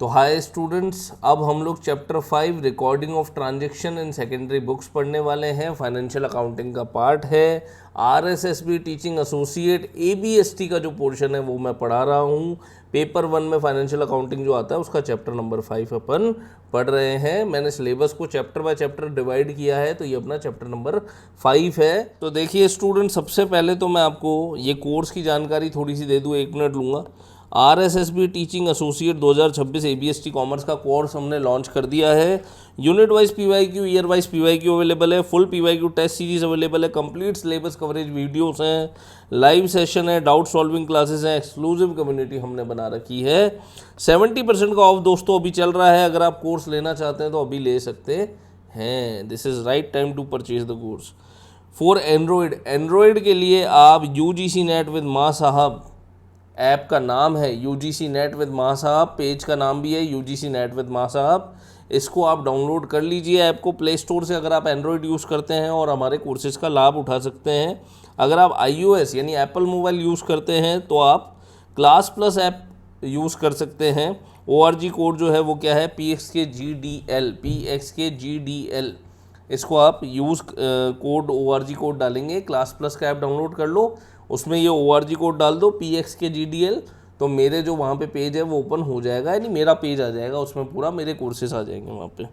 तो hi students, अब हम लोग chapter 5 recording of transaction in secondary books पढ़ने वाले हैं। फाइनेंशियल अकाउंटिंग का पार्ट है। आरएसएसबी टीचिंग एसोसिएट एबीएसटी का जो पोर्शन है वो मैं पढ़ा रहा हूँ। पेपर 1 में फाइनेंशियल अकाउंटिंग जो आता है उसका चैप्टर नंबर 5 अपन पढ़ रहे हैं। मैंने सिलेबस को चैप्टर बाय चैप्टर डिवाइड किया है, तो ये अपना चैप्टर नंबर 5 है। तो देखिए स्टूडेंट, सबसे पहले तो मैं आपको ये कोर्स की जानकारी थोड़ी सी दे दूँ, 1 मिनट लूँगा। RSSB teaching associate 2026 ABST commerce का कोर्स हमने लॉन्च कर दिया है। Unit wise PYQ, year wise PYQ available है, full PYQ test series available है, कंप्लीट सिलेबस कवरेज वीडियोस हैं, लाइव सेशन है, डाउट सॉल्विंग क्लासेस हैं, एक्सक्लूसिव कम्युनिटी हमने बना रखी है। 70% का ऑफ दोस्तों अभी चल रहा है। अगर आप कोर्स लेना चाहते हैं तो अभी ले सकते हैं। This is right time to purchase the course. For Android के लिए आप यूजीसी नेट विद माँ साहब ऐप का नाम है यूजीसी नेट विद माँ साहब, पेज का नाम भी है यूजीसी नेट विद माँ साहब। इसको आप डाउनलोड कर लीजिए ऐप को प्ले स्टोर से, अगर आप एंड्रॉयड यूज़ करते हैं, और हमारे कोर्सेज़ का लाभ उठा सकते हैं। अगर आप iOS यानी एप्पल मोबाइल यूज़ करते हैं तो आप क्लास प्लस ऐप यूज़ कर सकते हैं। ORG कोड जो है वो क्या है, PXKGDL। इसको आप यूज़ कोड ORG कोड डालेंगे, क्लास प्लस का ऐप डाउनलोड कर लो, उसमें ये ORG कोड डाल दो PXKGDL, तो मेरे जो वहाँ पे पेज है वो ओपन हो जाएगा, यानी मेरा पेज आ जाएगा, उसमें पूरा मेरे कोर्सेज आ जाएंगे वहाँ पे।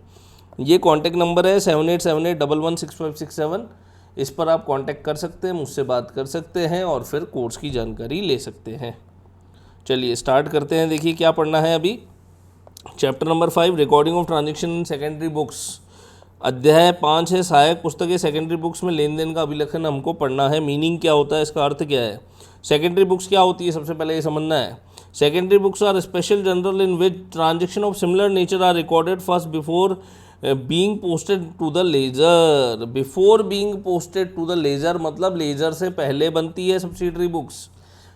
ये कॉन्टैक्ट नंबर है 7878116567। इस पर आप कांटेक्ट कर सकते हैं, मुझसे बात कर सकते हैं और फिर कोर्स की जानकारी ले सकते हैं। चलिए स्टार्ट करते हैं। देखिए क्या पढ़ना है अभी। Chapter number 5 recording of transaction in secondary books, अध्याय 5 है सहायक पुस्तकें। सेकेंडरी बुक्स में लेन देन का अभिलेखन हमको पढ़ना है। मीनिंग क्या होता है, इसका अर्थ क्या है, सेकेंडरी बुक्स क्या होती है, सबसे पहले ये समझना है। Secondary books are special journal in which transaction of similar nature are recorded first before being posted to the ledger. Before being posted to the ledger मतलब लेजर से पहले बनती है सब्सिडरी बुक्स।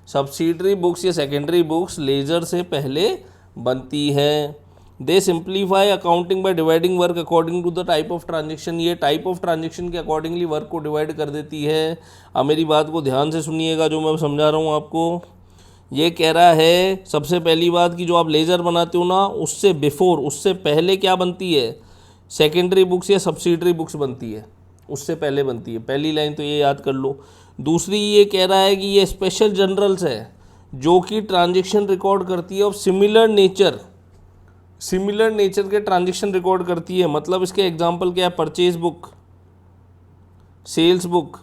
सब्सिडरी बुक्स या secondary books ledger से पहले बनती है। They simplify accounting by dividing work according to the type of transaction. ये टाइप ऑफ ट्रांजेक्शन के अकॉर्डिंगली वर्क को डिवाइड कर देती है। अब मेरी बात को ध्यान से सुनिएगा जो मैं समझा रहा हूँ आपको। ये कह रहा है सबसे पहली बात कि जो आप लेजर बनाते हो ना, उससे बिफोर, उससे पहले क्या बनती है, सेकेंडरी बुक्स या सब्सिडरी बुक्स बनती है, उससे पहले बनती है। पहली लाइन तो ये याद कर लो। दूसरी ये कह रहा है कि ये स्पेशल जनरल्स है जो कि ट्रांजेक्शन रिकॉर्ड करती है ऑफ सिमिलर नेचर के ट्रांजेक्शन रिकॉर्ड करती है। मतलब इसके एग्जांपल क्या है, purchase book, sales book,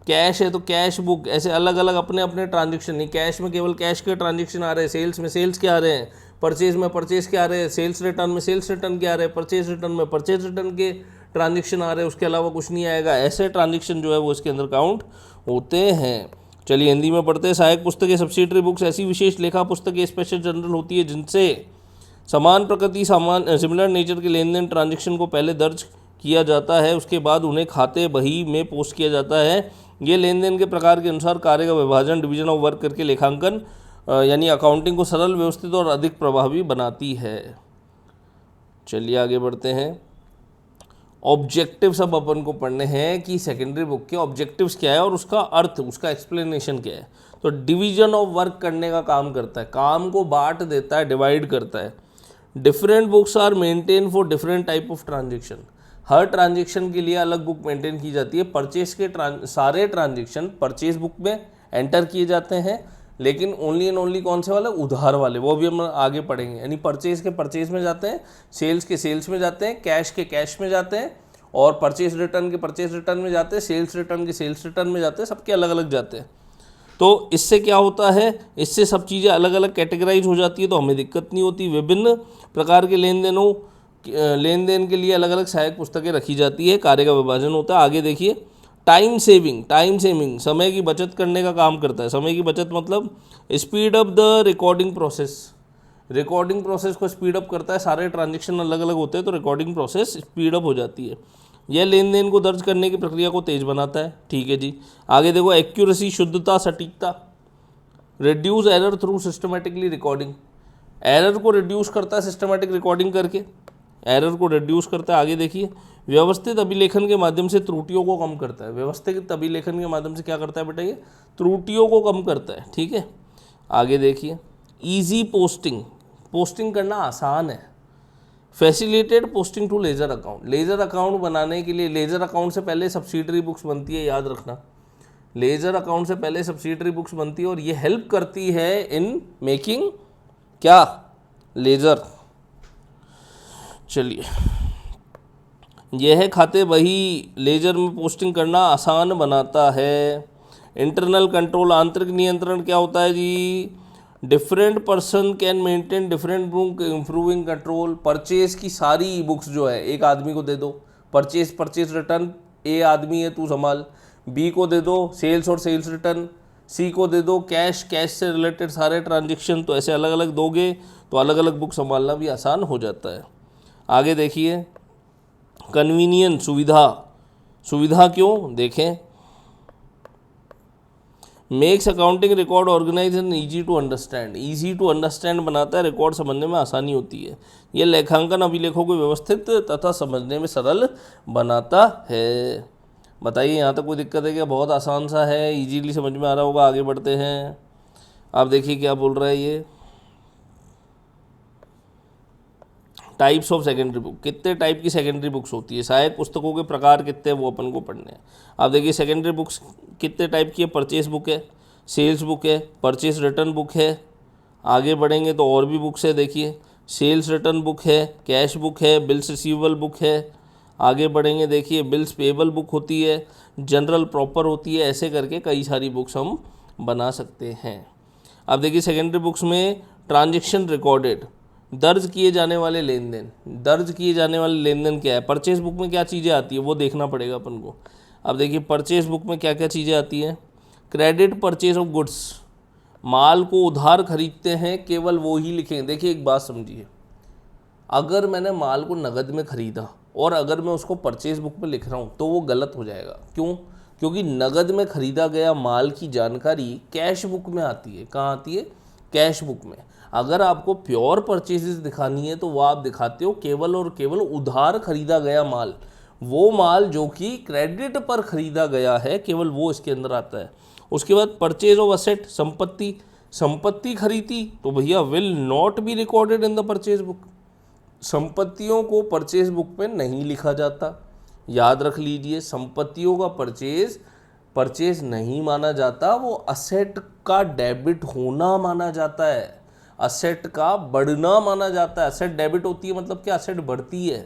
cash है तो कैश बुक, ऐसे अलग अलग अपने अपने ट्रांजेक्शन। नहीं, कैश में केवल कैश के ट्रांजेक्शन आ रहे हैं, सेल्स में सेल्स के आ रहे हैं, परचेज में परचेज के आ रहे हैं, सेल्स रिटर्न में सेल्स रिटर्न के आ रहे हैं, परचेज रिटर्न में परचेज रिटर्न के ट्रांजेक्शन आ रहे हैं, उसके अलावा कुछ नहीं आएगा। ऐसे ट्रांजेक्शन जो है वो इसके अंदर काउंट होते हैं। चलिए हिंदी में पढ़ते हैं। सहायक पुस्तकें सब्सिडरी बुक्स ऐसी विशेष लेखा पुस्तकें स्पेशल जनरल होती है जिनसे समान प्रकृति सिमिलर नेचर के लेन देन ट्रांजेक्शन को पहले दर्ज किया जाता है, उसके बाद उन्हें खाते बही में पोस्ट किया जाता है। ये लेन देन के प्रकार के अनुसार कार्य का विभाजन, डिवीजन ऑफ वर्क करके लेखांकन यानी अकाउंटिंग को सरल, व्यवस्थित और अधिक प्रभावी बनाती है। चलिए आगे बढ़ते हैं। ऑब्जेक्टिव्स अब अपन को पढ़ने हैं कि सेकेंडरी बुक के ऑब्जेक्टिव्स क्या है और उसका अर्थ, उसका एक्सप्लेनेशन क्या है। तो डिवीजन ऑफ वर्क करने का काम करता है, काम को बांट देता है, डिवाइड करता है। Different books are maintain for different type of transaction. हर ट्रांजेक्शन के लिए अलग बुक मेंटेन की जाती है। परचेज के सारे ट्रांजेक्शन परचेज बुक में एंटर किए जाते हैं, लेकिन ओनली एंड ओनली कौन से वाले, उधार वाले, वो भी हम आगे पढ़ेंगे। यानी परचेज के परचेज में जाते हैं, सेल्स के सेल्स में जाते हैं, कैश के कैश में जाते हैं, और परचेज रिटर्न के परचेज रिटर्न में जाते हैं, सेल्स रिटर्न के सेल्स रिटर्न में जाते हैं, सबके अलग अलग जाते हैं। तो इससे क्या होता है, इससे सब चीज़ें अलग अलग कैटेगराइज हो जाती है, तो हमें दिक्कत नहीं होती। विभिन्न प्रकार के लेन देन के लिए अलग अलग सहायक पुस्तकें रखी जाती है, कार्य का विभाजन होता है। आगे देखिए। टाइम सेविंग समय की बचत करने का काम करता है। समय की बचत मतलब speed up the recording process को स्पीड अप करता है। सारे ट्रांजेक्शन अलग अलग होते हैं तो रिकॉर्डिंग प्रोसेस स्पीड अप हो जाती है। यह लेन देन को दर्ज करने की प्रक्रिया को तेज बनाता है। ठीक है जी, आगे देखो। एक्यूरेसी, शुद्धता, सटीकता, reduce error through systematically recording, error को रिड्यूस करता है सिस्टमेटिक रिकॉर्डिंग करके, एरर को रिड्यूस करता है। आगे देखिए। व्यवस्थित अभिलेखन के माध्यम से त्रुटियों को कम करता है। व्यवस्थित अभिलेखन के माध्यम से क्या करता है बेटा, ये त्रुटियों को कम करता है। ठीक है, आगे देखिए। ईजी पोस्टिंग, पोस्टिंग करना आसान है। Facilitated posting to ledger account, ledger account बनाने के लिए लेजर अकाउंट से पहले सब्सिडरी बुक्स बनती है, याद रखना। लेजर अकाउंट से पहले सब्सिडरी बुक्स बनती है और ये हेल्प करती है इन मेकिंग क्या, लेजर। चलिए, यह है खाते वही लेजर में पोस्टिंग करना आसान बनाता है। इंटरनल कंट्रोल, आंतरिक नियंत्रण क्या होता है जी, different person can maintain different book improving control. Purchase की सारी बुक्स जो है एक आदमी को दे दो, परचेज रिटर्न ए आदमी है तू संभाल, बी को दे दो सेल्स और सेल्स रिटर्न, सी को दे दो कैश से रिलेटेड सारे ट्रांजेक्शन। तो ऐसे अलग अलग दोगे तो अलग अलग बुक संभालना भी आसान हो जाता है। आगे देखिए, कन्वीनियंस, सुविधा क्यों, देखें, makes accounting record organise and easy to understand बनाता है, रिकॉर्ड समझने में आसानी होती है। यह लेखांकन अभिलेखों को व्यवस्थित तथा समझने में सरल बनाता है। बताइए यहाँ तक कोई दिक्कत है क्या? बहुत आसान सा है, इजीली समझ में आ रहा होगा। आगे बढ़ते हैं, आप देखिए क्या बोल रहा है ये, टाइप्स ऑफ सेकेंडरी बुक, कितने टाइप की सेकेंडरी बुक्स होती है, सहायक पुस्तकों के प्रकार कितने वो अपन को पढ़ने हैं। आप देखिए सेकेंडरी बुक्स कितने टाइप की है, परचेस बुक है, सेल्स बुक है, परचेस रिटर्न बुक है। आगे बढ़ेंगे तो और भी बुक्स है, देखिए सेल्स रिटर्न बुक है, कैश बुक है, बिल्स रिसीवेबल बुक है। आगे बढ़ेंगे, देखिए बिल्स पेबल बुक होती है, जनरल प्रॉपर होती है, ऐसे करके कई सारी बुक्स हम बना सकते हैं। अब देखिए सेकेंडरी बुक्स में ट्रांजेक्शन रिकॉर्डेड, दर्ज किए जाने वाले लेन देन क्या है। परचेस बुक में क्या चीज़ें आती है वो देखना पड़ेगा अपन को। अब देखिए परचेस बुक में क्या क्या चीज़ें आती हैं, क्रेडिट परचेस ऑफ गुड्स, माल को उधार खरीदते हैं केवल वो ही लिखेंगे। देखिए एक बात समझिए, अगर मैंने माल को नगद में ख़रीदा और अगर मैं उसको परचेस बुक में लिख रहा हूँ तो वो गलत हो जाएगा। क्यों? क्योंकि नगद में ख़रीदा गया माल की जानकारी कैश बुक में आती है। कहाँ आती है? कैश बुक में। अगर आपको प्योर परचेजेस दिखानी है तो वो आप दिखाते हो केवल और केवल उधार खरीदा गया माल, वो माल जो कि क्रेडिट पर खरीदा गया है केवल वो इसके अंदर आता है। उसके बाद परचेज ऑफ असेट, संपत्ति खरीदी तो भैया will not be recorded in the purchase book, संपत्तियों को परचेज बुक में नहीं लिखा जाता। याद रख लीजिए, संपत्तियों का परचेज नहीं माना जाता, वो असेट का डेबिट होना माना जाता है, असेट का बढ़ना माना जाता है। असेट डेबिट होती है मतलब क्या, असेट बढ़ती है,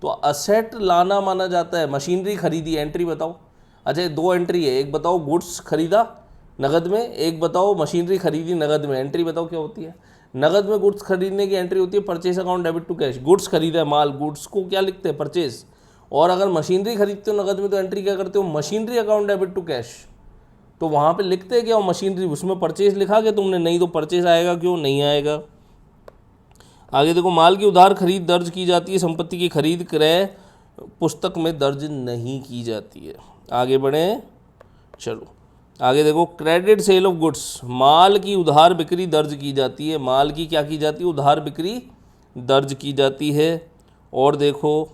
तो असेट लाना माना जाता है। मशीनरी खरीदी, एंट्री बताओ। अच्छा दो एंट्री है, एक बताओ गुड्स खरीदा नगद में, एक बताओ मशीनरी खरीदी नगद में, एंट्री बताओ क्या होती है। नगद में गुड्स खरीदने की एंट्री होती है purchase account debit to cash, goods खरीदा है माल, गुड्स को क्या लिखते हैं, परचेज। और अगर मशीनरी खरीदते हो नगद में तो एंट्री क्या करते हो, machinery account debit to cash. तो वहाँ पे लिखते हैं क्या, मशीनरी, उसमें परचेज लिखा क्या तुमने, नहीं तो परचेज आएगा क्यों, नहीं आएगा। आगे देखो, माल की उधार खरीद दर्ज की जाती है, संपत्ति की खरीद क्रय पुस्तक में दर्ज नहीं की जाती है। आगे बढ़ें, चलो आगे देखो, क्रेडिट सेल ऑफ गुड्स, माल की उधार बिक्री दर्ज की जाती है, माल की क्या की जाती है, उधार बिक्री दर्ज की जाती है। और देखो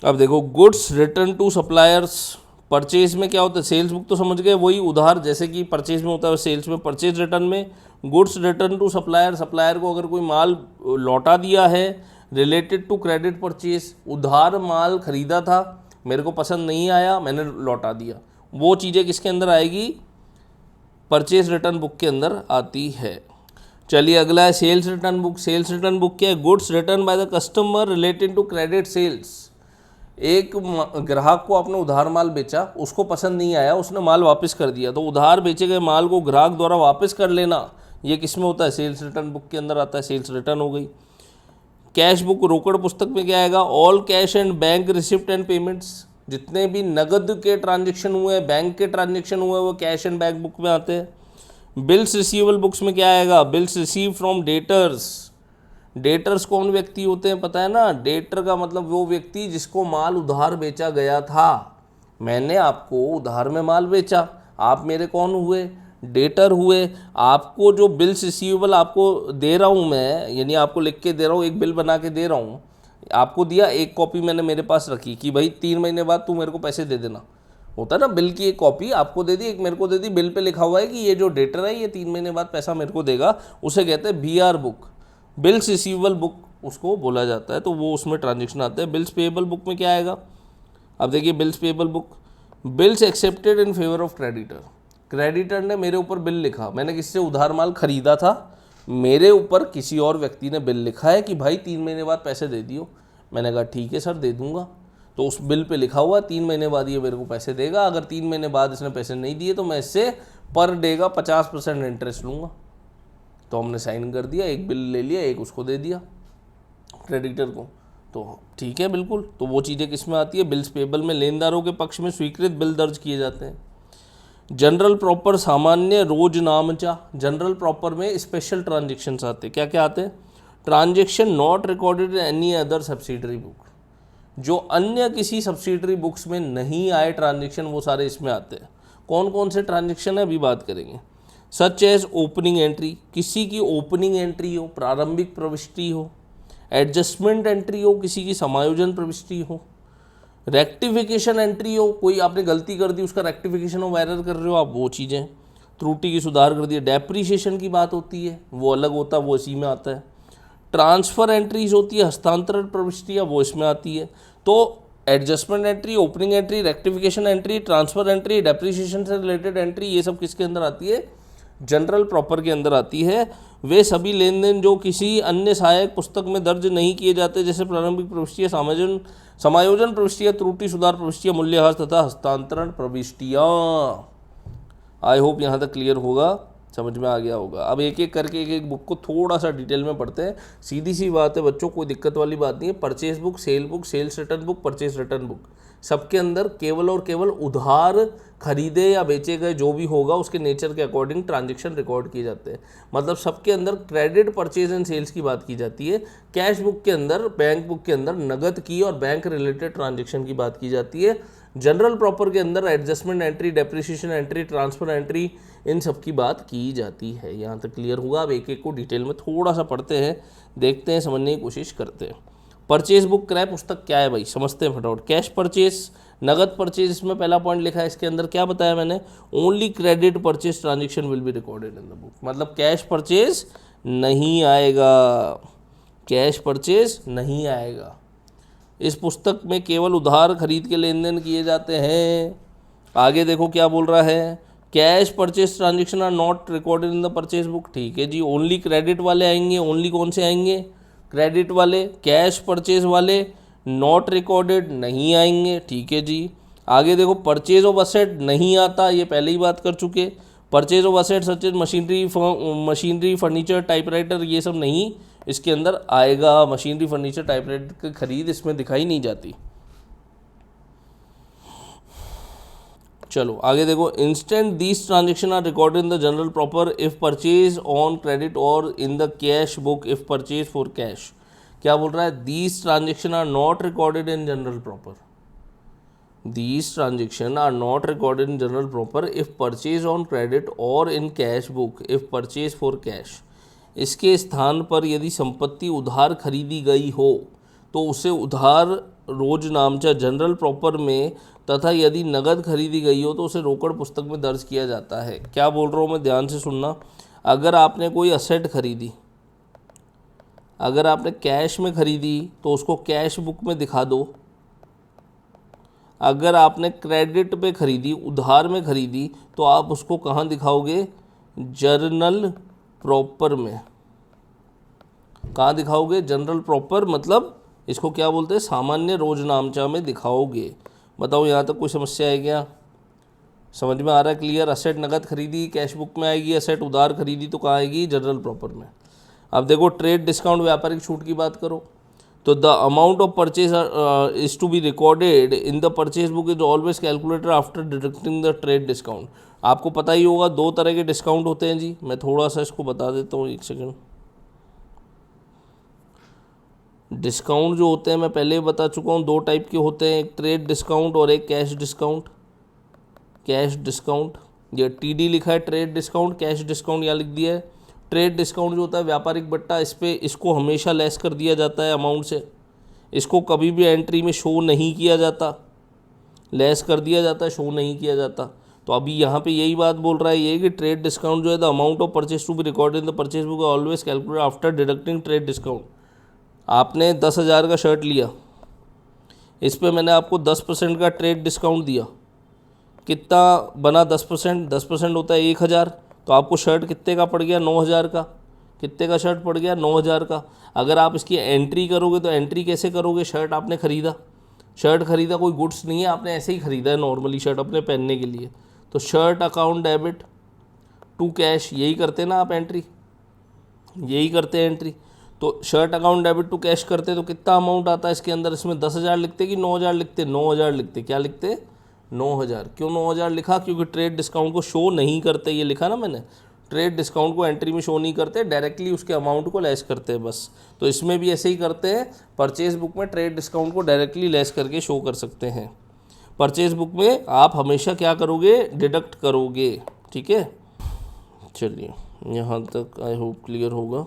अब देखो, goods return to suppliers, purchase में क्या होता है, सेल्स बुक तो समझ गए, वही उधार जैसे कि परचेज में होता है सेल्स में। परचेज रिटर्न में goods return to supplier, supplier को अगर कोई माल लौटा दिया है, रिलेटेड टू क्रेडिट परचेज, उधार माल खरीदा था, मेरे को पसंद नहीं आया, मैंने लौटा दिया, वो चीज़ें किसके अंदर आएगी, परचेज रिटर्न बुक के अंदर आती है। चलिए अगला है sales return book. Sales return book क्या है, goods return by the customer related to credit sales. एक ग्राहक को आपने उधार माल बेचा, उसको पसंद नहीं आया, उसने माल वापस कर दिया, तो उधार बेचे गए माल को ग्राहक द्वारा वापस कर लेना, ये किस में होता है, सेल्स रिटर्न बुक के अंदर आता है, सेल्स रिटर्न हो गई। कैश बुक, रोकड़ पुस्तक में क्या आएगा, all cash and bank receipt and payments, जितने भी नगद के ट्रांजेक्शन हुए, बैंक के ट्रांजेक्शन हुए, वो कैश एंड बैंक बुक में आते हैं। बिल्स रिसीवेबल बुक्स में क्या आएगा, bills receive from debtors. Debtors कौन व्यक्ति होते हैं पता है ना, डेटर का मतलब वो व्यक्ति जिसको माल उधार बेचा गया था। मैंने आपको उधार में माल बेचा, आप मेरे कौन हुए, डेटर हुए। आपको जो बिल्स रिसीवेबल आपको दे रहा हूँ मैं, यानी आपको लिख के दे रहा हूँ, एक बिल बना के दे रहा हूँ, आपको दिया, एक कॉपी मैंने मेरे पास रखी कि भाई 3 महीने बाद तू मेरे को पैसे दे देना, होता है ना, बिल की एक कॉपी आपको दे दी, एक मेरे को दे दी, बिल पे लिखा हुआ है कि ये जो डेटर है ये 3 महीने बाद पैसा मेरे को देगा, उसे कहते हैं BR book, bills receivable book उसको बोला जाता है। तो वो उसमें ट्रांजेक्शन आता है। बिल्स पेएबल बुक में क्या आएगा, अब देखिए bills payable book, bills accepted in favour of creditor, creditor ने मेरे ऊपर बिल लिखा, मैंने किसी से उधार माल खरीदा था, मेरे ऊपर किसी और व्यक्ति ने बिल लिखा है कि भाई 3 महीने बाद पैसे दे दियो, मैंने कहा ठीक है सर दे दूंगा, तो उस बिल पे लिखा हुआ 3 महीने बाद ये मेरे को पैसे देगा, अगर 3 महीने बाद इसने पैसे नहीं दिए तो मैं इससे पर डे का 50% इंटरेस्ट लूँगा। तो हमने साइन कर दिया, एक बिल ले लिया, एक उसको दे दिया क्रेडिटर को, तो ठीक है बिल्कुल। तो वो चीज़ें किस में आती है, बिल्स पेबल में लेनदारों के पक्ष में स्वीकृत बिल दर्ज किए जाते हैं। जनरल प्रॉपर सामान्य रोज नामचा, जनरल प्रॉपर में स्पेशल ट्रांजेक्शन्स आते हैं, क्या क्या आते हैं, transaction not recorded in any other subsidiary book, जो अन्य किसी सब्सिडरी बुक्स में नहीं आए ट्रांजेक्शन वो सारे इसमें आते हैं। कौन कौन से ट्रांजेक्शन है अभी बात करेंगे। सच एज ओपनिंग एंट्री, किसी की ओपनिंग एंट्री हो, प्रारंभिक प्रविष्टि हो, एडजस्टमेंट एंट्री हो, किसी की समायोजन प्रविष्टि हो, रेक्टिफिकेशन एंट्री हो, कोई आपने गलती कर दी उसका रेक्टिफिकेशन हो, एरर कर रहे हो आप, वो चीज़ें, त्रुटि की सुधार कर दी, डेप्रीशिएशन की बात होती है वो अलग होता है, वो इसी में आता है। ट्रांसफ़र एंट्रीज होती है, हस्तांतरण प्रविष्टियाँ, वो इसमें आती है। तो adjustment entry, opening entry, rectification entry, transfer entry, depreciation से रिलेटेड एंट्री, ये सब किसके अंदर आती है, जनरल प्रॉपर के अंदर आती है। वे सभी लेन देन जो किसी अन्य सहायक पुस्तक में दर्ज नहीं किए जाते, जैसे प्रारंभिक प्रविष्टियाँ, समायोजन प्रविष्टियाँ, त्रुटि सुधार प्रविष्टियाँ, मूल्यह्रास तथा हस्तांतरण प्रविष्टियाँ। आई होप यहाँ तक क्लियर होगा, समझ में आ गया होगा। अब एक एक करके एक एक बुक को थोड़ा सा डिटेल में पढ़ते हैं। सीधी सी बात है बच्चों, कोई दिक्कत वाली बात नहीं है। Purchase book, sales return book, purchase return book, सबके अंदर केवल और केवल उधार खरीदे या बेचे गए जो भी होगा उसके नेचर के अकॉर्डिंग ट्रांजेक्शन रिकॉर्ड किए जाते हैं। मतलब सबके अंदर क्रेडिट, परचेज एंड सेल्स की बात की जाती है। कैश बुक के अंदर, बैंक बुक के अंदर नगद की और बैंक रिलेटेड ट्रांजेक्शन की बात की जाती है। जनरल प्रॉपर के अंदर adjustment entry, depreciation entry, transfer entry, इन सब की बात की जाती है। यहाँ तक क्लियर हुआ। अब एक एक को डिटेल में थोड़ा सा पढ़ते हैं, देखते हैं, समझने की कोशिश करते हैं। परचेज बुक क्रय पुस्तक क्या है भाई, समझते हैं फटाफट। कैश परचेज, नगद परचेज, इसमें पहला पॉइंट लिखा है, इसके अंदर क्या बताया मैंने, only credit purchase transaction will be recorded in the book, मतलब कैश परचेज नहीं आएगा, कैश परचेज नहीं आएगा। इस पुस्तक में केवल उधार खरीद के लेन देन किए जाते हैं। आगे देखो क्या बोल रहा है, cash purchase transaction are not recorded in the purchase book. ठीक है जी, ओनली क्रेडिट वाले आएंगे, ओनली कौन से आएंगे, क्रेडिट वाले। कैश परचेज वाले नॉट रिकॉर्डेड नहीं आएंगे। ठीक है जी। आगे देखो, परचेज ऑफ असेट नहीं आता, ये पहले ही बात कर चुके। Purchase of asset such as machinery, furniture, typewriter, ये सब नहीं इसके अंदर आएगा। मशीनरी, फर्नीचर, टाइपराइटर की खरीद इसमें दिखाई नहीं जाती। चलो आगे देखो, instant these transaction are recorded in the general proper if purchase on credit और in the cash book if purchase for cash. क्या बोल रहा है, these transaction are not recorded in general proper, these transaction are not recorded in general proper if purchase on credit और in cash book if purchase for cash. इसके स्थान पर यदि संपत्ति उधार खरीदी गई हो तो उसे उधार रोज नामचा जनरल प्रॉपर में, तथा यदि नगद खरीदी गई हो तो उसे रोकड़ पुस्तक में दर्ज किया जाता है। क्या बोल रहा हूँ मैं, ध्यान से सुनना। अगर आपने कोई असेट खरीदी, अगर आपने कैश में खरीदी तो उसको कैश बुक में दिखा दो। अगर आपने क्रेडिट पे खरीदी, उधार में खरीदी, तो आप उसको कहाँ दिखाओगे, जर्नल प्रॉपर में। कहाँ दिखाओगे, जनरल प्रॉपर, मतलब इसको क्या बोलते हैं, सामान्य रोजनामचा में दिखाओगे। बताओ यहाँ तक कोई समस्या है क्या, समझ में आ रहा है, क्लियर। असेट नगद खरीदी कैश बुक में आएगी, असेट उधार खरीदी तो कहाँ आएगी, जनरल प्रॉपर में। अब देखो, ट्रेड डिस्काउंट, व्यापारिक छूट की बात करो तो the amount of purchase is to be recorded in the purchase book is always calculated after deducting the trade discount. आपको पता ही होगा 2 तरह के डिस्काउंट होते हैं जी, मैं थोड़ा सा इसको बता देता हूँ, एक सेकेंड। डिस्काउंट जो होते हैं मैं पहले ही बता चुका हूँ, 2 टाइप के होते हैं, एक ट्रेड डिस्काउंट और एक कैश डिस्काउंट। कैश डिस्काउंट, ये TD लिखा है, ट्रेड डिस्काउंट, कैश डिस्काउंट यहाँ लिख दिया है। ट्रेड डिस्काउंट जो होता है व्यापारिक बट्टा, इस पे इसको हमेशा लेस कर दिया जाता है अमाउंट से, इसको कभी भी एंट्री में शो नहीं किया जाता। लेस कर दिया जाता है, शो नहीं किया जाता। तो अभी यहाँ पे यही बात बोल रहा है ये कि ट्रेड डिस्काउंट जो है the amount of purchase to be recorded in the purchase book always calculate after deducting trade discount. आपने 10,000 का शर्ट लिया, इस पे मैंने आपको 10% का ट्रेड डिस्काउंट दिया, कितना बना 10%, 10% होता है 1,000, तो आपको शर्ट कितने का पड़ गया 9,000 का। कितने का शर्ट पड़ गया 9,000 का। अगर आप इसकी एंट्री करोगे तो एंट्री कैसे करोगे, शर्ट आपने ख़रीदा, शर्ट ख़रीदा कोई गुड्स नहीं है, आपने ऐसे ही ख़रीदा है नॉर्मली शर्ट अपने पहनने के लिए, तो shirt account debit to cash, यही करते ना आप एंट्री, यही करते हैं एंट्री। तो shirt account debit to cash करते तो कितना अमाउंट आता है इसके अंदर, इसमें 10,000 लिखते कि 9,000 लिखते, 9,000 लिखते। क्या लिखते, 9,000। क्यों 9,000 लिखा, क्योंकि ट्रेड डिस्काउंट को शो नहीं करते, ये लिखा ना मैंने, ट्रेड डिस्काउंट को एंट्री में शो नहीं करते, डायरेक्टली उसके अमाउंट को लेस करते हैं बस। तो इसमें भी ऐसे ही करते हैं, परचेज बुक में ट्रेड डिस्काउंट को डायरेक्टली लेस करके शो कर सकते हैं। परचेज बुक में आप हमेशा क्या करोगे, डिडक्ट करोगे। ठीक है, चलिए यहाँ तक आई होप क्लियर होगा।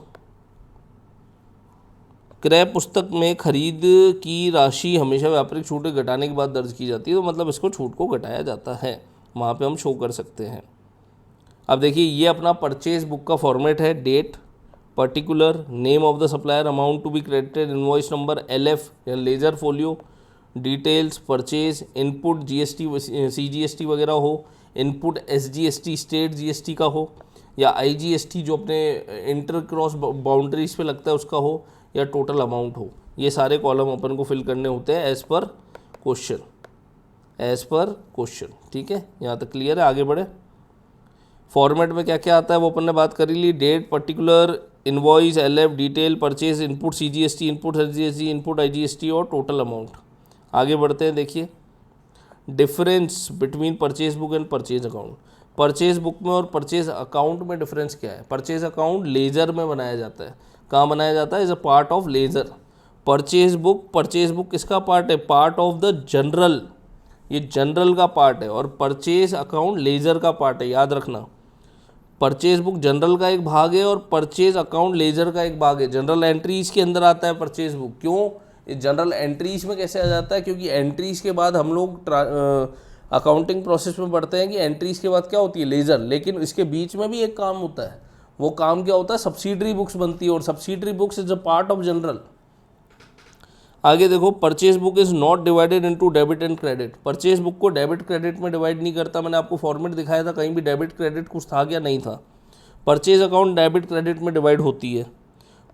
क्रय पुस्तक में खरीद की राशि हमेशा व्यापारिक छूट घटाने के बाद दर्ज की जाती है, तो मतलब इसको छूट को घटाया जाता है, वहाँ पे हम शो कर सकते हैं। अब देखिए ये अपना परचेज बुक का फॉर्मेट है, date, particular, name of the supplier, amount to be credited, invoice number, LF या ledger folio, details, purchase, input GST CGST वगैरह हो, इनपुट SGST स्टेट GST का हो, या IGST जो अपने इंटर क्रॉस बाउंड्रीज पे लगता है उसका हो, या टोटल अमाउंट हो। ये सारे कॉलम अपन को फिल करने होते हैं as per question, as per question. ठीक है, यहाँ तक क्लियर है, आगे बढ़े। फॉर्मेट में क्या क्या आता है वो अपन ने बात करी ली, date, particular, invoice, LF, detail, purchase, input CGST, input SGST, input IGST और टोटल अमाउंट। आगे बढ़ते हैं, देखिए difference between purchase book and purchase account. Purchase book में और परचेज अकाउंट में डिफरेंस क्या है, परचेज अकाउंट लेजर में बनाया जाता है, कहाँ बनाया जाता है, as a part of ledger. Purchase book किसका पार्ट है, पार्ट ऑफ द जनरल, ये जनरल का पार्ट है, और परचेज अकाउंट लेजर का पार्ट है, याद रखना। परचेज बुक जनरल का एक भाग है और परचेज अकाउंट लेजर का एक भाग है। जनरल एंट्रीज के अंदर आता है परचेज बुक। क्यों जनरल एंट्रीज में कैसे आ जाता है, क्योंकि एंट्रीज के बाद हम लोग अकाउंटिंग प्रोसेस में बढ़ते हैं कि एंट्रीज के बाद क्या होती है, लेजर, लेकिन इसके बीच में भी एक काम होता है। वो काम क्या होता है, सब्सिडरी बुक्स बनती है, और subsidiary books is a part of general. आगे देखो, purchase book is not divided into debit and credit. Purchase book को डेबिट क्रेडिट में डिवाइड नहीं करता। मैंने आपको फॉर्मेट दिखाया था, कहीं भी डेबिट क्रेडिट कुछ था क्या, नहीं था। परचेज अकाउंट डेबिट क्रेडिट में डिवाइड होती है।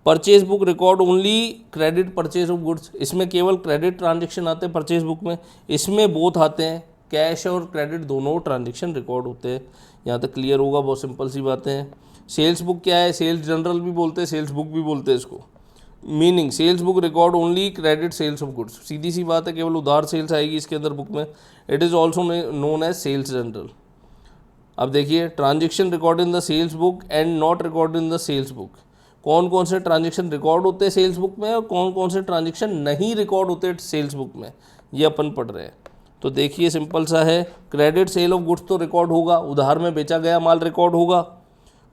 Purchase book record only credit purchase of goods, इसमें केवल क्रेडिट ट्रांजेक्शन आते हैं परचेज बुक में। इसमें बोथ आते हैं, कैश और क्रेडिट दोनों ट्रांजेक्शन रिकॉर्ड होते हैं। यहाँ तक क्लियर होगा, बहुत सिंपल सी बातें हैं। सेल्स बुक क्या है, सेल्स जनरल भी बोलते हैं, सेल्स बुक भी बोलते हैं इसको। Meaning sales book record only credit sales of goods, सीधी सी बात है, केवल उधार सेल्स आएगी इसके अंदर बुक में। It is also known as sales journal. अब देखिए, transaction record in the sales book and not record in the sales book. कौन कौन से ट्रांजेक्शन रिकॉर्ड होते हैं सेल्स बुक में और कौन कौन से ट्रांजेक्शन नहीं रिकॉर्ड होते सेल्स बुक में, ये अपन पढ़ रहे हैं। तो देखिए सिंपल सा है, क्रेडिट सेल ऑफ गुड्स तो रिकॉर्ड होगा, उधार में बेचा गया माल रिकॉर्ड होगा।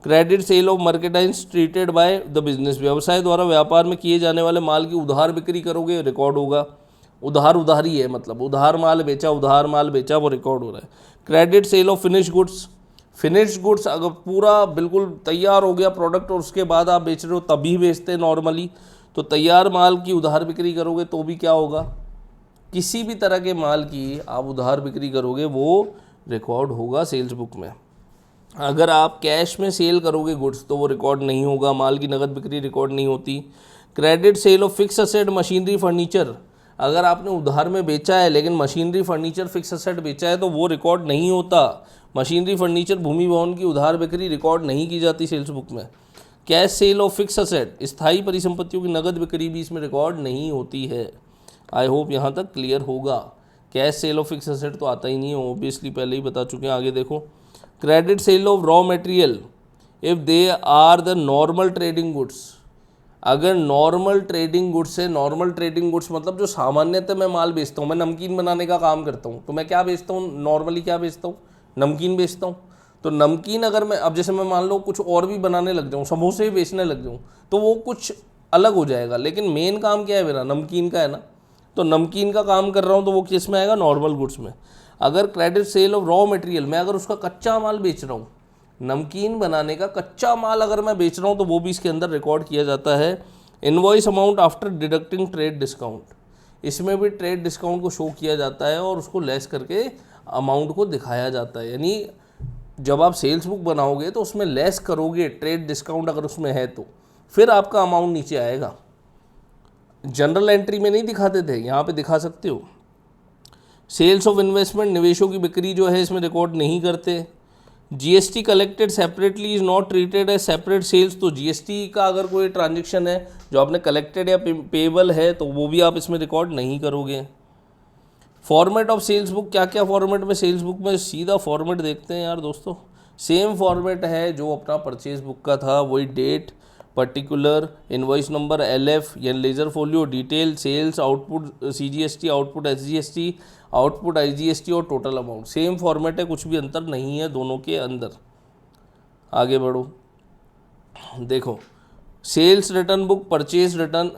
Credit sale of mercantiles treated by the business, व्यवसाय द्वारा व्यापार में किए जाने वाले माल की उधार बिक्री करोगे, रिकॉर्ड होगा। उधार उधारी है, मतलब उधार माल बेचा वो रिकॉर्ड हो रहा है। Credit sale of finish goods, finish goods अगर पूरा बिल्कुल तैयार हो गया प्रोडक्ट और उसके बाद आप बेच रहे हो तभी बेचते हैं नॉर्मली, तो तैयार माल की उधार बिक्री करोगे तो भी क्या होगा, किसी भी तरह के माल की आप उधार बिक्री करोगे वो रिकॉर्ड होगा सेल्स बुक में। अगर आप कैश में सेल करोगे गुड्स तो वो रिकॉर्ड नहीं होगा, माल की नगद बिक्री रिकॉर्ड नहीं होती। Credit sale of fix asset machinery furniture, अगर आपने उधार में बेचा है लेकिन मशीनरी फर्नीचर फिक्स असेट बेचा है तो वो रिकॉर्ड नहीं होता। मशीनरी फर्नीचर भूमि भवन की उधार बिक्री रिकॉर्ड नहीं की जाती सेल्स बुक में। Cash cell of fix asset, स्थायी परिसंपत्तियों की नगद बिक्री भी इसमें रिकॉर्ड नहीं होती है। आई होप यहाँ तक क्लियर होगा। Cash cell of fix asset तो आता ही नहीं है, ऑब्वियसली पहले ही बता चुके हैं। आगे देखो, credit sale of raw material if they are the normal trading goods, अगर नॉर्मल ट्रेडिंग गुड्स है, नॉर्मल ट्रेडिंग गुड्स मतलब जो सामान्यतः मैं माल बेचता हूँ, मैं नमकीन बनाने का काम करता हूँ तो मैं क्या बेचता हूँ, नॉर्मली क्या बेचता हूँ, नमकीन बेचता हूँ। तो नमकीन अगर मैं अब जैसे मैं मान लो कुछ और भी बनाने लग जाऊँ, समोसे ही बेचने लग जाऊँ तो वो कुछ अलग हो जाएगा, लेकिन मेन काम क्या है मेरा, नमकीन का है ना। तो नमकीन का काम कर रहा हूँ तो वो किस में आएगा, नॉर्मल गुड्स में। अगर credit sale of raw material, मैं अगर उसका कच्चा माल बेच रहा हूँ, नमकीन बनाने का कच्चा माल अगर मैं बेच रहा हूँ तो वो भी इसके अंदर रिकॉर्ड किया जाता है। Invoice amount after deducting trade discount, इसमें भी ट्रेड डिस्काउंट को शो किया जाता है और उसको लेस करके अमाउंट को दिखाया जाता है। यानी जब आप सेल्स बुक बनाओगे तो उसमें लेस करोगे ट्रेड डिस्काउंट अगर उसमें है तो फिर आपका अमाउंट नीचे आएगा। जनरल एंट्री में नहीं दिखाते थे, यहाँ पे दिखा सकते हो। सेल्स ऑफ इन्वेस्टमेंट, निवेशों की बिक्री जो है इसमें रिकॉर्ड नहीं करते। GST collected separately is not treated as separate sales, तो जीएसटी का अगर कोई ट्रांजेक्शन है जो आपने कलेक्टेड या पेबल है तो वो भी आप इसमें रिकॉर्ड नहीं करोगे। फॉर्मेट ऑफ सेल्स बुक, क्या क्या फॉर्मेट में सेल्स बुक में, सीधा फॉर्मेट देखते हैं यार दोस्तों। सेम फॉर्मेट है जो अपना परचेज बुक का था, वही date, particular, invoice number, LF या ledger folio, detail, sales, output CGST, output SGST, output IGST और टोटल अमाउंट। सेम फॉर्मेट है, कुछ भी अंतर नहीं है दोनों के अंदर। आगे बढ़ो, देखो sales return book, purchase return,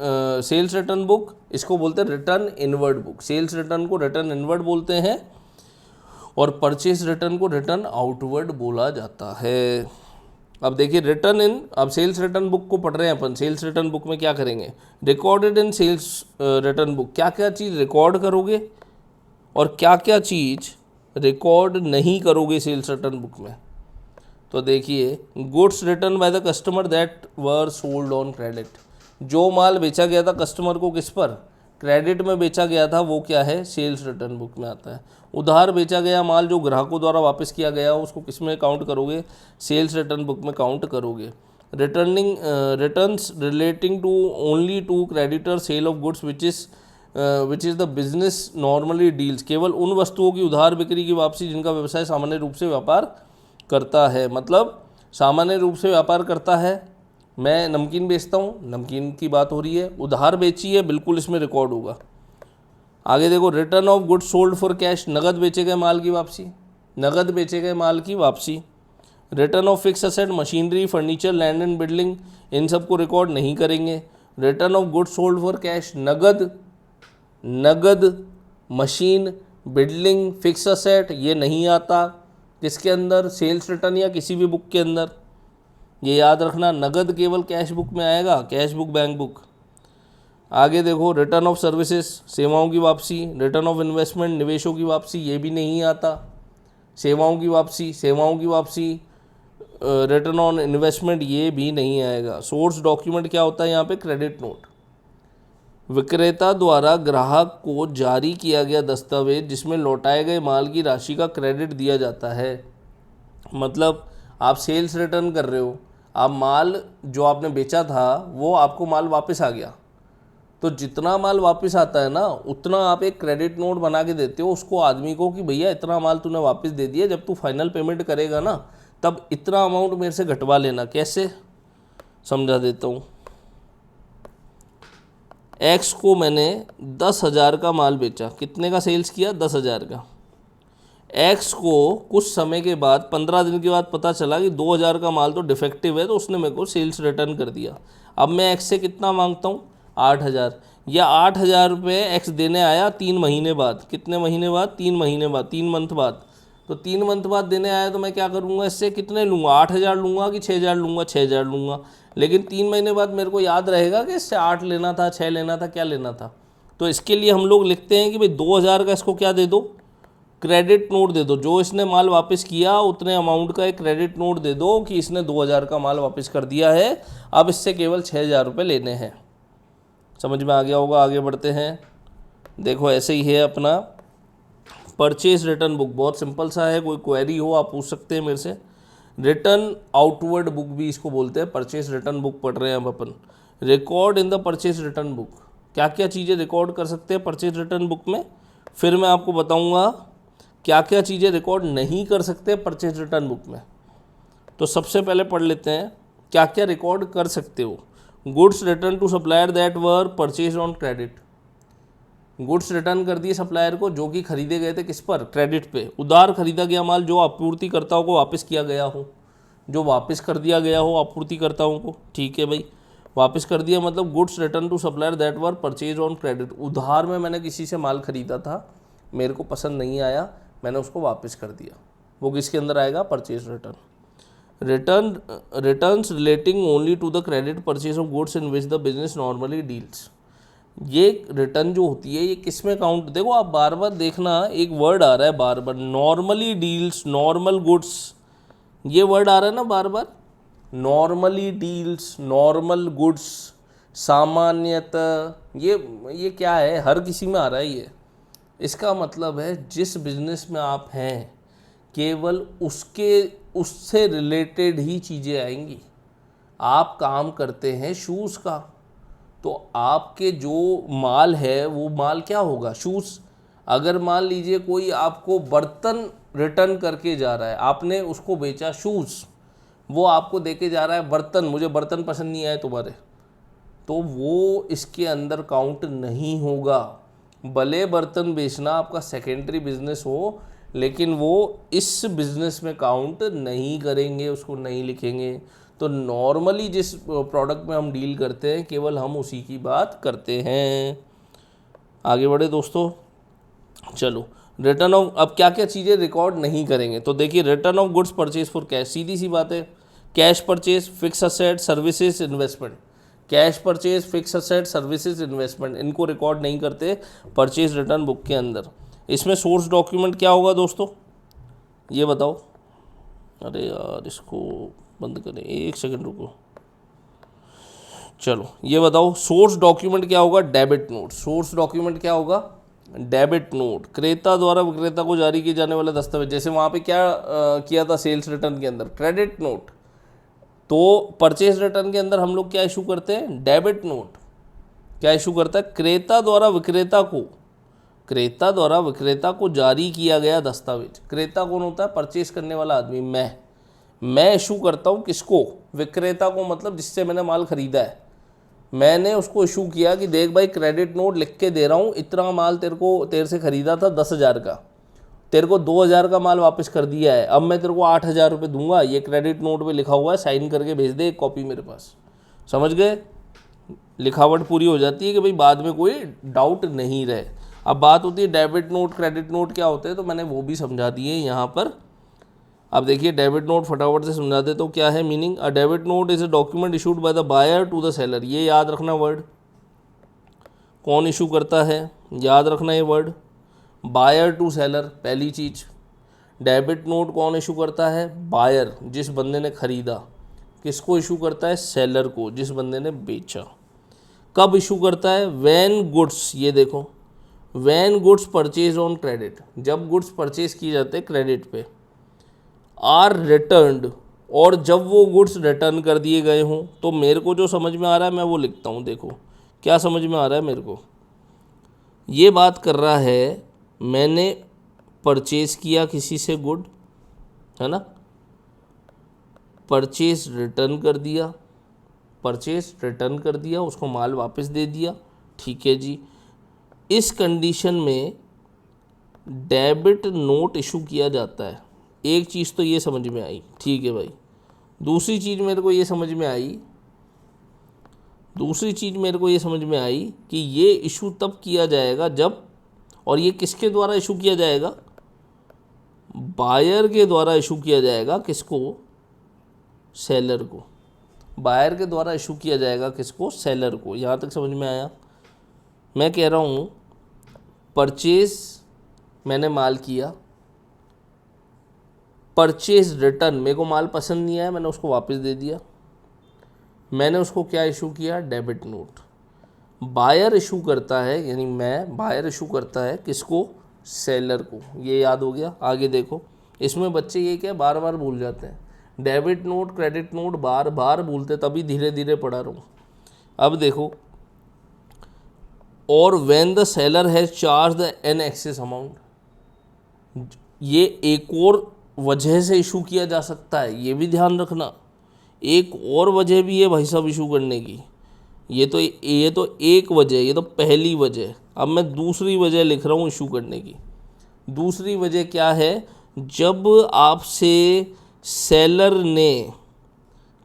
sales return book इसको बोलते हैं return inward book, sales return को रिटर्न इनवर्ड बोलते हैं और परचेज रिटर्न को रिटर्न आउटवर्ड बोला जाता है। अब देखिए रिटर्न इन, अब सेल्स रिटर्न बुक को पढ़ रहे हैं अपन। सेल्स रिटर्न बुक में क्या करेंगे, recorded in sales return book, क्या क्या चीज़ रिकॉर्ड करोगे और क्या क्या चीज़ रिकॉर्ड नहीं करोगे सेल्स रिटर्न बुक में। तो देखिए, goods return by the customer that were sold on credit, जो माल बेचा गया था कस्टमर को किस पर, क्रेडिट में बेचा गया था, वो क्या है, सेल्स रिटर्न बुक में आता है। उधार बेचा गया माल जो ग्राहकों द्वारा वापस किया गया उसको किस में काउंट करोगे, सेल्स रिटर्न बुक में काउंट करोगे। Returning returns relating to only to creditor sale of goods which is the business normally deals, केवल उन वस्तुओं की उधार बिक्री की वापसी जिनका व्यवसाय सामान्य रूप से व्यापार करता है। मतलब सामान्य रूप से व्यापार करता है, मैं नमकीन बेचता हूँ, नमकीन की बात हो रही है, उधार बेची है, बिल्कुल इसमें रिकॉर्ड होगा। आगे देखो, return of goods sold for cash, नगद बेचे गए माल की वापसी, नगद बेचे गए माल की वापसी। Return of fix asset, machinery, furniture, land and building, इन सब को रिकॉर्ड नहीं करेंगे। Return of goods sold for cash, नगद, मशीन, बिल्डिंग, फिक्स असेट, ये नहीं आता किसके अंदर, सेल्स रिटर्न या किसी भी बुक के अंदर, ये याद रखना। नगद केवल कैश बुक में आएगा, कैश बुक, बैंक बुक। आगे देखो, रिटर्न ऑफ सर्विसेज, सेवाओं की वापसी, रिटर्न ऑफ इन्वेस्टमेंट, निवेशों की वापसी, ये भी नहीं आता। सेवाओं की वापसी, रिटर्न ऑन इन्वेस्टमेंट, ये भी नहीं आएगा। सोर्स डॉक्यूमेंट क्या होता है यहाँ पे, क्रेडिट नोट, विक्रेता द्वारा ग्राहक को जारी किया गया दस्तावेज जिसमें लौटाए गए माल की राशि का क्रेडिट दिया जाता है। मतलब आप सेल्स रिटर्न कर रहे हो, आप माल जो आपने बेचा था वो आपको माल वापस आ गया, तो जितना माल वापस आता है ना उतना आप एक क्रेडिट नोट बना के देते हो उसको आदमी को कि भैया इतना माल तूने वापस दे दिया, जब तू फाइनल पेमेंट करेगा ना तब इतना अमाउंट मेरे से घटवा लेना। कैसे, समझा देता हूँ। एक्स को मैंने 10,000 का माल बेचा, कितने का सेल्स किया, 10,000 का। एक्स को कुछ समय के बाद 15 दिन के बाद पता चला कि 2,000 का माल तो डिफेक्टिव है, तो उसने मेरे को सेल्स रिटर्न कर दिया। अब मैं एक्स से कितना मांगता हूँ, 8,000, या 8,000 रुपये एक्स देने आया 3 महीने बाद, कितने महीने बाद, 3 महीने बाद, 3 मंथ बाद। तो 3 मंथ बाद देने आया तो मैं क्या करूँगा, इससे कितने लूँगा, 8,000 लूँगा कि 6,000 लूँगा, 6,000 लूँगा। लेकिन 3 महीने बाद मेरे को याद रहेगा कि इससे 8 लेना था, 6 लेना था, क्या लेना था। तो इसके लिए हम लोग लिखते हैं कि भाई 2,000 का इसको क्या दे दो, क्रेडिट नोट दे दो। जो इसने माल वापस किया उतने अमाउंट का एक क्रेडिट नोट दे दो कि इसने 2,000 का माल वापस कर दिया है, अब इससे केवल 6,000 रुपये लेने हैं। समझ में आ गया होगा। आगे बढ़ते हैं। देखो ऐसे ही है अपना परचेज रिटर्न बुक, बहुत सिंपल सा है, कोई क्वेरी हो आप पूछ सकते हैं मेरे से। रिटर्न आउटवर्ड बुक भी इसको बोलते हैं, परचेज रिटर्न बुक पढ़ रहे हैं अब अपन। Record in the purchase return book, क्या क्या चीज़ें रिकॉर्ड कर सकते हैं परचेज रिटर्न बुक में, फिर मैं आपको बताऊंगा क्या क्या चीज़ें रिकॉर्ड नहीं कर सकते परचेज रिटर्न बुक में। तो सबसे पहले पढ़ लेते हैं क्या क्या रिकॉर्ड कर सकते हो। Goods return to supplier that were purchase on credit, goods return कर दिए सप्लायर को जो कि खरीदे गए थे किस पर, क्रेडिट पे। उधार खरीदा गया माल जो आपूर्तिकर्ताओं को वापस किया गया हो, जो वापस कर दिया गया हो आपूर्तिकर्ताओं को, ठीक है भाई। वापस कर दिया मतलब goods return to supplier that were purchase on credit. उधार में मैंने किसी से माल खरीदा था, मेरे को पसंद नहीं आया, मैंने उसको वापस कर दिया, वो किसके अंदर आएगा? Purchase return. Returns relating only to the credit purchase of goods in which the business normally deals. ये रिटर्न जो होती है ये किस में काउंट, देखो आप बार बार देखना, एक वर्ड आ रहा है बार बार, नॉर्मली डील्स, नॉर्मल गुड्स, ये वर्ड आ रहा है ना बार बार, नॉर्मली डील्स, नॉर्मल गुड्स, सामान्यतः, ये क्या है? हर किसी में आ रहा है ये। इसका मतलब है जिस बिजनेस में आप हैं केवल उससे रिलेटेड ही चीज़ें आएंगी। आप काम करते हैं शूज़ का, तो आपके जो माल है वो माल क्या होगा? शूज़। अगर मान लीजिए कोई आपको बर्तन रिटर्न करके जा रहा है, आपने उसको बेचा शूज़, वो आपको देके जा रहा है बर्तन, मुझे बर्तन पसंद नहीं आए तुम्हारे, तो वो इसके अंदर काउंट नहीं होगा। भले बर्तन बेचना आपका सेकेंडरी बिजनेस हो, लेकिन वो इस बिजनेस में काउंट नहीं करेंगे, उसको नहीं लिखेंगे। तो नॉर्मली जिस प्रोडक्ट में हम डील करते हैं केवल हम उसी की बात करते हैं। आगे बढ़े दोस्तों, चलो रिटर्न ऑफ, अब क्या क्या चीज़ें रिकॉर्ड नहीं करेंगे, तो देखिए return of goods purchase for cash, सीधी सी बात है, cash purchase, fix asset, services, investment. Cash purchase, fix asset, services, investment, इनको रिकॉर्ड नहीं करते परचेज रिटर्न बुक के अंदर। इसमें सोर्स डॉक्यूमेंट क्या होगा दोस्तों, ये बताओ? अरे यार इसको बंद करें, एक सेकंड रुको। चलो ये बताओ, सोर्स डॉक्यूमेंट क्या होगा? Debit note. सोर्स डॉक्यूमेंट क्या होगा? Debit note. क्रेता द्वारा विक्रेता को जारी किए जाने वाला दस्तावेज, जैसे वहाँ पे क्या किया था सेल्स रिटर्न के अंदर? Credit note. तो परचेज रिटर्न के अंदर हम लोग क्या इशू करते हैं? Debit note. क्या इशू करता है? क्रेता द्वारा विक्रेता को जारी किया गया दस्तावेज। क्रेता कौन होता है? परचेज करने वाला आदमी, मैं इशू करता हूँ किसको? विक्रेता को, मतलब जिससे मैंने माल खरीदा है, मैंने उसको इशू किया कि देख भाई क्रेडिट नोट लिख के दे रहा हूँ, इतना माल तेरे से ख़रीदा था 10,000 का, तेरे को 2,000 का माल वापस कर दिया है, अब मैं तेरे को 8,000 रुपये दूंगा, ये क्रेडिट नोट पे लिखा हुआ है, साइन करके भेज दे, एक कॉपी मेरे पास। समझ गए? लिखावट पूरी हो जाती है कि भाई बाद में कोई डाउट नहीं रहे। अब बात होती है डेबिट नोट, क्रेडिट नोट क्या होते हैं, तो मैंने वो भी समझा दिए यहाँ पर। अब देखिए डेबिट नोट फटाफट से समझा दे तो क्या है meaning? A debit note is a document issued by the buyer to the seller. ये याद रखना वर्ड, कौन इशू करता है, याद रखना ये वर्ड, बायर टू सेलर, पहली चीज़। डेबिट नोट कौन इशू करता है? बायर, जिस बंदे ने खरीदा। किसको इशू करता है? सेलर को, जिस बंदे ने बेचा। कब इशू करता है? व्हेन गुड्स, ये देखो, when goods purchase on credit, जब गुड्स परचेज किए जाते हैं क्रेडिट पे, आर रिटर्न्ड, और जब वो गुड्स रिटर्न कर दिए गए हों। तो मेरे को जो समझ में आ रहा है मैं वो लिखता हूँ, देखो क्या समझ में आ रहा है मेरे को। ये बात कर रहा है मैंने परचेज किया किसी से गुड, है ना, परचेज रिटर्न कर दिया, उसको माल वापस दे दिया, ठीक है जी। इस कंडीशन में डेबिट नोट इशू किया जाता है। एक चीज़ तो ये समझ में आई, ठीक है भाई। दूसरी चीज़ मेरे को ये समझ में आई कि ये इशू तब किया जाएगा जब, और ये किसके द्वारा इशू किया जाएगा? बायर के द्वारा इशू किया जाएगा। किसको? सेलर को। बायर के द्वारा इशू किया जाएगा किसको? सेलर को। यहाँ तक समझ में आया? मैं कह रहा हूँ परचेज मैंने माल किया, परचेज रिटर्न, मेरे को माल पसंद नहीं आया, मैंने उसको वापस दे दिया, मैंने उसको क्या इशू किया? Debit note. बायर इशू करता है, यानी बायर इशू करता है किसको? सेलर को। ये याद हो गया? आगे देखो, इसमें बच्चे ये क्या बार बार भूल जाते हैं, डेबिट नोट क्रेडिट नोट बार बार भूलते, तभी धीरे धीरे पढ़ा रहा हूँ। अब देखो, और when the seller has charge an excess amount, ये एक और वजह से इशू किया जा सकता है, ये भी ध्यान रखना। एक और वजह भी है भाई साहब इशू करने की। ये तो एक वजह, ये तो पहली वजह। अब मैं दूसरी वजह लिख रहा हूँ इशू करने की। दूसरी वजह क्या है? जब आपसे सेलर ने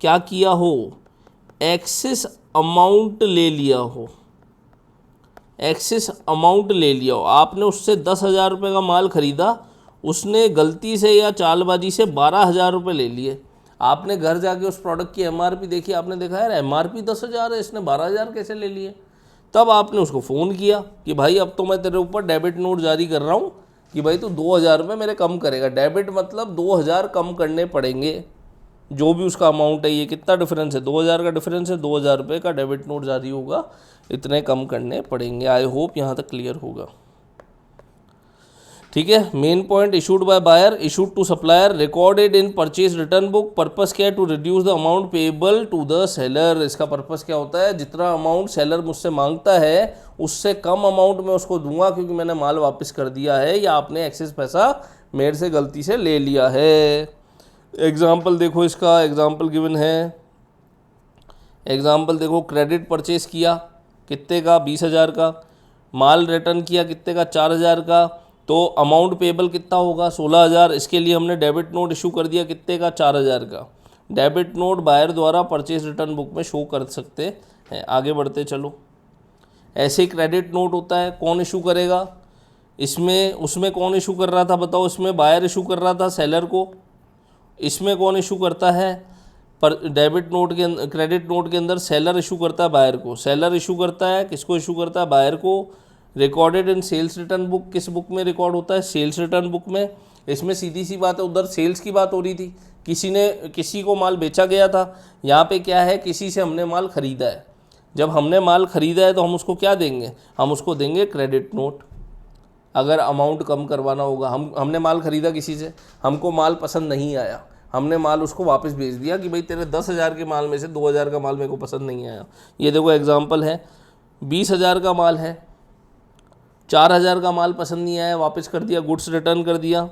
क्या किया हो? एक्सेस अमाउंट ले लिया हो, एक्सेस अमाउंट ले लिया हो, आपने उससे 10,000 रुपये का माल ख़रीदा, उसने गलती से या चालबाजी से 12,000 रुपये ले लिए। आपने घर जाके उस प्रोडक्ट की एमआरपी देखी, आपने देखा यार एमआरपी 10,000 है, इसने 12,000 कैसे ले लिए। तब आपने उसको फ़ोन किया कि भाई अब तो मैं तेरे ऊपर डेबिट नोट जारी कर रहा हूँ कि भाई तू 2,000 रुपये मेरे कम करेगा। डेबिट मतलब 2,000 कम करने पड़ेंगे, जो भी उसका अमाउंट है। ये कितना डिफरेंस है, 2,000 का डिफरेंस है, 2,000 रुपये का डेबिट नोट जारी होगा, इतने कम करने पड़ेंगे। आई होप यहाँ तक क्लियर होगा। ठीक है, main point, issued by buyer, issued to supplier, recorded in purchase return book. Purpose क्या है, to reduce the amount payable to the seller. इसका पर्पस क्या होता है, जितना अमाउंट सेलर मुझसे मांगता है उससे कम अमाउंट मैं उसको दूंगा, क्योंकि मैंने माल वापस कर दिया है या आपने एक्सेस पैसा मेरे से गलती से ले लिया है। एग्जाम्पल देखो, इसका एग्जाम्पल गिवन है। एग्जाम्पल देखो, क्रेडिट परचेज किया कितने का, 20,000 का। माल रिटर्न किया कितने का, 4,000 का। तो अमाउंट पेबल कितना होगा, 16,000। इसके लिए हमने डेबिट नोट इशू कर दिया कितने का, 4,000 का। डेबिट नोट बायर द्वारा परचेज रिटर्न बुक में शो कर सकते हैं। आगे बढ़ते चलो। ऐसे ही क्रेडिट नोट होता है, कौन इशू करेगा, उसमें कौन इशू कर रहा था बताओ, इसमें बायर इशू कर रहा था सेलर को, इसमें कौन इशू करता है, पर डेबिट नोट के क्रेडिट नोट के अंदर सेलर इशू करता है बायर को। सेलर इशू करता है किसको, इशू करता है बायर को। Recorded in sales return book, किस बुक में रिकॉर्ड होता है, सेल्स रिटर्न बुक में। इसमें सीधी सी बात है, उधर सेल्स की बात हो रही थी, किसी को माल बेचा गया था। यहाँ पे क्या है, किसी से हमने माल ख़रीदा है। जब हमने माल ख़रीदा है तो हम उसको क्या देंगे, हम उसको देंगे क्रेडिट नोट। अगर अमाउंट कम करवाना होगा, हमने माल ख़रीदा किसी से, हमको माल पसंद नहीं आया, हमने माल उसको वापस भेज दिया कि भाई तेरे 10,000 के माल में से 2,000 का माल मेरे को पसंद नहीं आया। ये देखो एग्जांपल है, 20,000 का माल है, 4,000 का माल पसंद नहीं आया, वापस कर दिया, गुड्स रिटर्न कर दिया।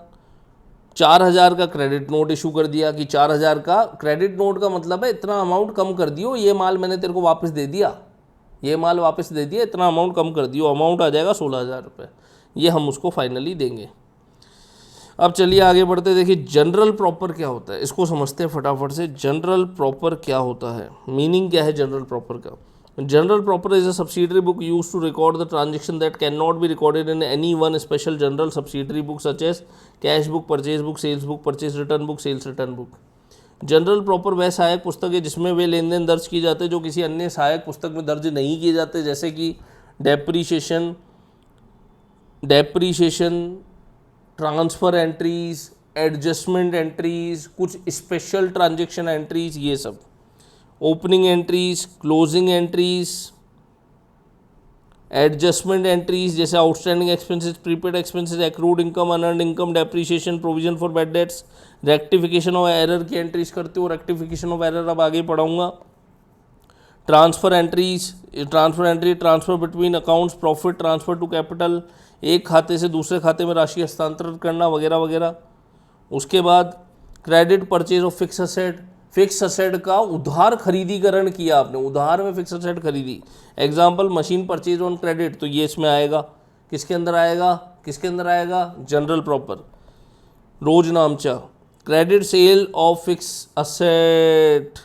4,000 का क्रेडिट नोट इशू कर दिया कि 4,000 का क्रेडिट नोट का मतलब है इतना अमाउंट कम कर दियो, ये माल मैंने तेरे को वापस दे दिया, ये माल वापस दे दिया, इतना अमाउंट कम कर दियो। अमाउंट आ जाएगा 16,000 रुपये, ये हम उसको फाइनली देंगे। अब चलिए आगे बढ़ते, देखिए जनरल प्रॉपर क्या होता है, इसको समझते हैं फटाफट से। जनरल प्रॉपर क्या होता है, मीनिंग क्या है जनरल प्रॉपर का। Journal proper is a subsidiary book use to record the transaction that can not be recorded in any one special journal subsidiary book such as cash book, purchase book, sales book, purchase return book, sales return book. Journal proper वह सहायक पुस्तक है जिसमें वे लेन then दर्ज किए जाते हैं जो किसी अन्य सहायक पुस्तक में दर्ज नहीं किए जाते, जैसे कि depreciation, transfer entries, adjustment entries, कुछ स्पेशल ट्रांजेक्शन एंट्रीज, ये सब। Opening entries, closing entries, adjustment entries जैसे outstanding expenses, prepaid expenses, accrued income, unearned income, depreciation, provision for bad debts, rectification of error की एंट्रीज करते हो। Rectification of error अब आगे पढ़ाऊंगा। Transfer entries, transfer between accounts, profit transfer to capital, एक खाते से दूसरे खाते में राशि हस्तांतरित करना वगैरह वगैरह। उसके बाद credit purchase of fix asset, fix asset का उधार खरीदीकरण किया आपने, उधार में फिक्स असेट खरीदी। Example machine purchase on credit, तो ये इसमें आएगा, किसके अंदर आएगा, जनरल प्रॉपर। रोज नामचा, credit sale of fix asset,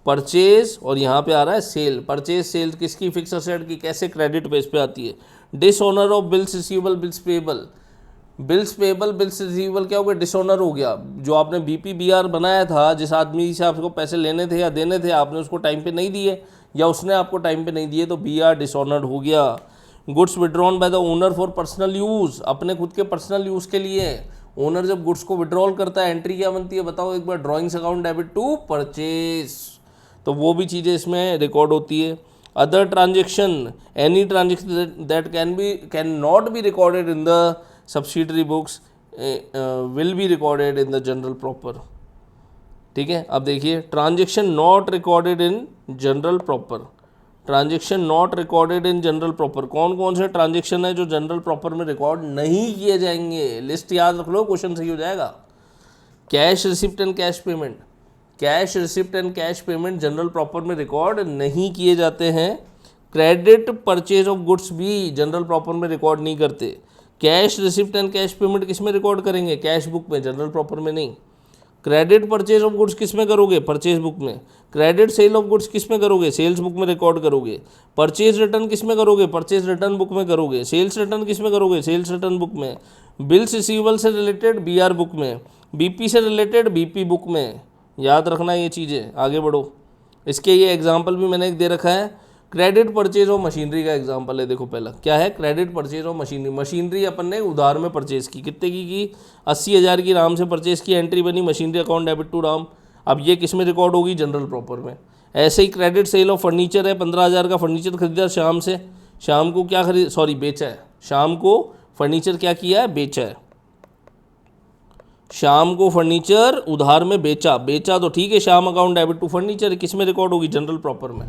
purchase, और यहाँ पे आ रहा है सेल, परचेज सेल किसकी, फिक्स असेट की, कैसे, क्रेडिट बेस पे आती है। Dishonour of bills receivable, bills payable, bills receivable क्या हो गया, डिसऑनर हो गया। जो आपने BPBR बनाया था, जिस आदमी से आपको पैसे लेने थे या देने थे, आपने उसको टाइम पे नहीं दिए या उसने आपको टाइम पे नहीं दिए, तो BR डिसऑनर्ड हो गया। Goods withdrawn by the owner for personal use, अपने खुद के पर्सनल यूज़ के लिए ओनर जब गुड्स को विड्रॉल करता है, एंट्री क्या बनती है बताओ एक बार, drawings account debit to purchase, तो वो भी चीज़ें इसमें रिकॉर्ड होती है। Other transaction, any transaction that can not be recorded in the subsidiary books will be recorded in the general proper. ठीक है, अब देखिए transaction not recorded in general proper, transaction not recorded in general proper, कौन कौन से transaction है जो general proper में रिकॉर्ड नहीं किए जाएंगे, लिस्ट याद रख लो, क्वेश्चन सही हो जाएगा। Cash receipt and cash payment, cash receipt and cash payment general proper में रिकॉर्ड नहीं किए जाते हैं। क्रेडिट परचेज ऑफ गुड्स भी जनरल प्रॉपर में रिकॉर्ड नहीं करते। Cash receipt and cash payment किस में रिकॉर्ड करेंगे, कैश बुक में, जनरल प्रॉपर में नहीं। क्रेडिट परचेज ऑफ गुड्स किस में करोगे? परचेज बुक में। क्रेडिट सेल ऑफ गुड्स किस में करोगे? सेल्स बुक में रिकॉर्ड करोगे। परचेज रिटर्न किस में करोगे? परचेज रिटर्न बुक में करोगे। सेल्स रिटर्न किस में करोगे? सेल्स रिटर्न बुक में। बिल्स रिसीवेबल से रिलेटेड बीआर बुक में। बीपी से रिलेटेड बीपी बुक में। याद रखना ये चीज़ें, आगे बढ़ो। इसके ये एग्जाम्पल भी मैंने एक दे रखा है। क्रेडिट परचेज ऑफ मशीनरी का एग्जांपल है, देखो पहला क्या है, credit purchase of machinery. Machinery अपन ने उधार में परचेज की, कितने की 80,000 की राम से परचेज की, एंट्री बनी machinery account debit to Ram. अब ये किस में रिकॉर्ड होगी? जनरल प्रॉपर में। ऐसे ही क्रेडिट सेल ऑफ फर्नीचर है, 15,000 का फर्नीचर खरीदा शाम से, शाम को क्या बेचा है, शाम को फर्नीचर क्या किया है? बेचा है। शाम को फर्नीचर उधार में बेचा तो ठीक है, शाम अकाउंट डेबिट टू फर्नीचर, किस में रिकॉर्ड होगी? जनरल प्रॉपर में।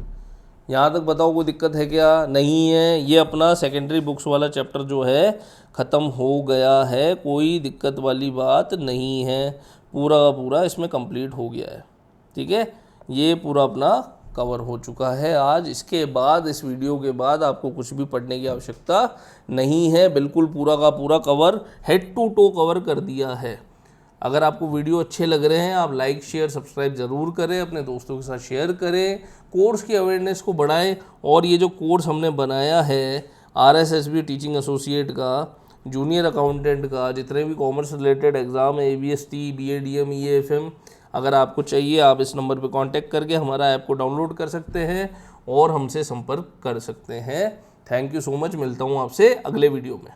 यहाँ तक बताओ कोई दिक्कत है क्या? नहीं है। ये अपना सेकेंडरी बुक्स वाला चैप्टर जो है ख़त्म हो गया है, कोई दिक्कत वाली बात नहीं है, पूरा का पूरा इसमें कंप्लीट हो गया है। ठीक है, ये पूरा अपना कवर हो चुका है आज। इसके बाद, इस वीडियो के बाद आपको कुछ भी पढ़ने की आवश्यकता नहीं है, बिल्कुल पूरा का पूरा cover, head to toe cover कर दिया है। अगर आपको वीडियो अच्छे लग रहे हैं, आप लाइक शेयर सब्सक्राइब ज़रूर करें, अपने दोस्तों के साथ शेयर करें, कोर्स की अवेयरनेस को बढ़ाएं। और ये जो कोर्स हमने बनाया है RSSB टीचिंग एसोसिएट का, जूनियर अकाउंटेंट का, जितने भी कॉमर्स रिलेटेड एग्ज़ाम है, ABST, BA, DM, EAFM, अगर आपको चाहिए आप इस नंबर पर कॉन्टैक्ट करके हमारा ऐप को डाउनलोड कर सकते हैं और हमसे संपर्क कर सकते हैं। थैंक यू सो मच, मिलता हूँ आपसे अगले वीडियो में।